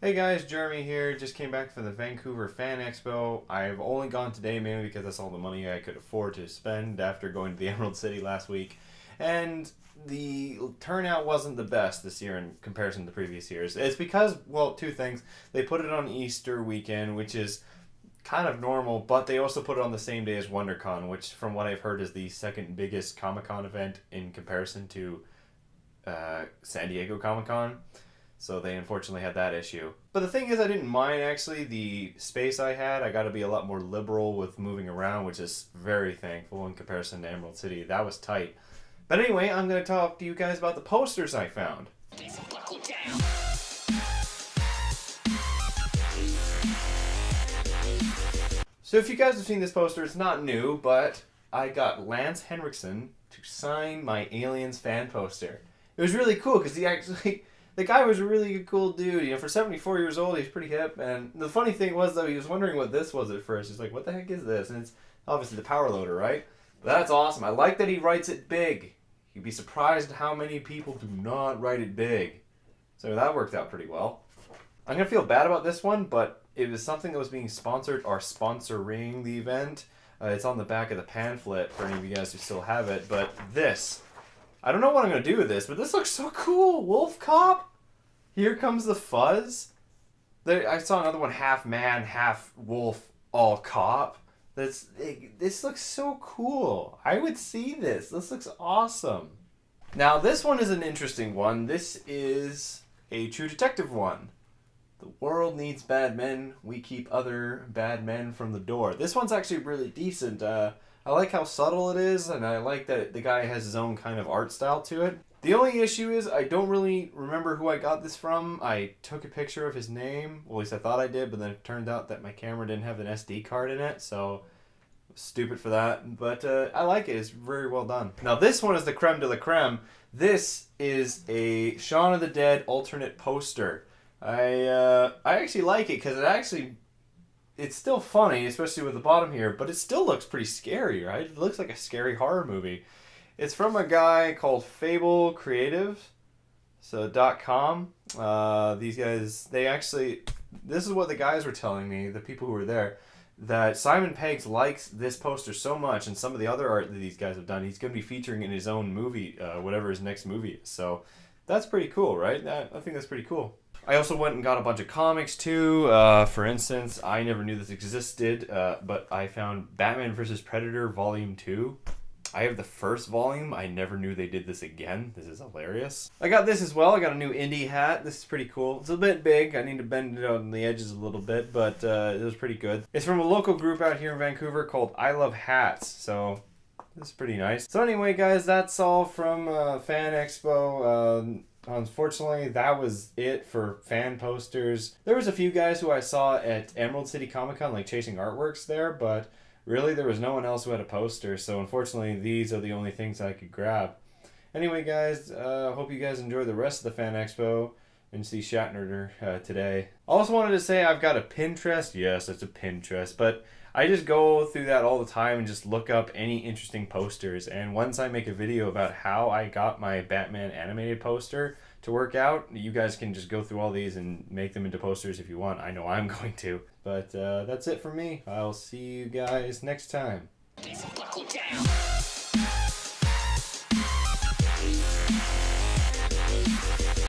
Hey guys, Jeremy here. Just came back from the Vancouver Fan Expo. I've only gone today mainly because that's all the money I could afford to spend after going to the Emerald City last week. And the turnout wasn't the best this year in comparison to previous years. It's because, well, two things. They put it on Easter weekend, which is kind of normal, but they also put it on the same day as WonderCon, which from what I've heard is the second biggest Comic-Con event in comparison to San Diego Comic-Con. So they unfortunately had that issue. But the thing is, I didn't mind actually the space I had. I got to be a lot more liberal with moving around, which is very thankful in comparison to Emerald City. That was tight. But anyway, I'm going to talk to you guys about the posters I found. So if you guys have seen this poster, it's not new, but I got Lance Henrikson to sign my Aliens fan poster. It was really cool because the guy was a really cool dude. You know, for 74 years old, he's pretty hip. And the funny thing was, though, he was wondering what this was at first. He's like, what the heck is this? And it's obviously the power loader, right? But that's awesome. I like that he writes it big. You'd be surprised how many people do not write it big. So that worked out pretty well. I'm going to feel bad about this one, but it was something that was being sponsored or sponsoring the event. It's on the back of the pamphlet for any of you guys who still have it. But this, I don't know what I'm going to do with this, but this looks so cool. Wolf Cop. Here comes the fuzz. I saw another one, half man, half wolf, all cop. This looks so cool. I would see this. This looks awesome. Now, this one is an interesting one. This is a True Detective one. The world needs bad men. We keep other bad men from the door. This one's actually really decent. I like how subtle it is, and I like that the guy has his own kind of art style to it. The only issue is I don't really remember who I got this from. I took a picture of his name. Well, at least I thought I did, but then it turned out that my camera didn't have an SD card in it, so stupid for that. But I like it. It's very well done. Now, this one is the creme de la creme. This is a Shaun of the Dead alternate poster. I actually like it because it's still funny, especially with the bottom here, but it still looks pretty scary, right? It looks like a scary horror movie. It's from a guy called Fable Creative, so .com. These guys, this is what the guys were telling me, the people who were there, that Simon Pegg likes this poster so much, and some of the other art that these guys have done, he's going to be featuring in his own movie, whatever his next movie is. So that's pretty cool, right? I think that's pretty cool. I also went and got a bunch of comics too. For instance, I never knew this existed, but I found Batman vs. Predator Volume 2. I have the first volume. I never knew they did this again. This is hilarious. I got this as well. I got a new indie hat. This is pretty cool. It's a bit big. I need to bend it on the edges a little bit, but it was pretty good. It's from a local group out here in Vancouver called I Love Hats, so this is pretty nice. So anyway, guys, that's all from Fan Expo. Unfortunately, that was it for fan posters. There was a few guys who I saw at Emerald City Comic Con, like chasing artworks there, but really there was no one else who had a poster, so unfortunately these are the only things I could grab. Anyway, guys, hope you guys enjoy the rest of the Fan Expo and see Shatner today. Also wanted to say I've got a Pinterest. Yes, it's a Pinterest, but I just go through that all the time and just look up any interesting posters. And once I make a video about how I got my Batman animated poster to work out, you guys can just go through all these and make them into posters if you want. I know I'm going to. But that's it for me. I'll see you guys next time. Buckle down.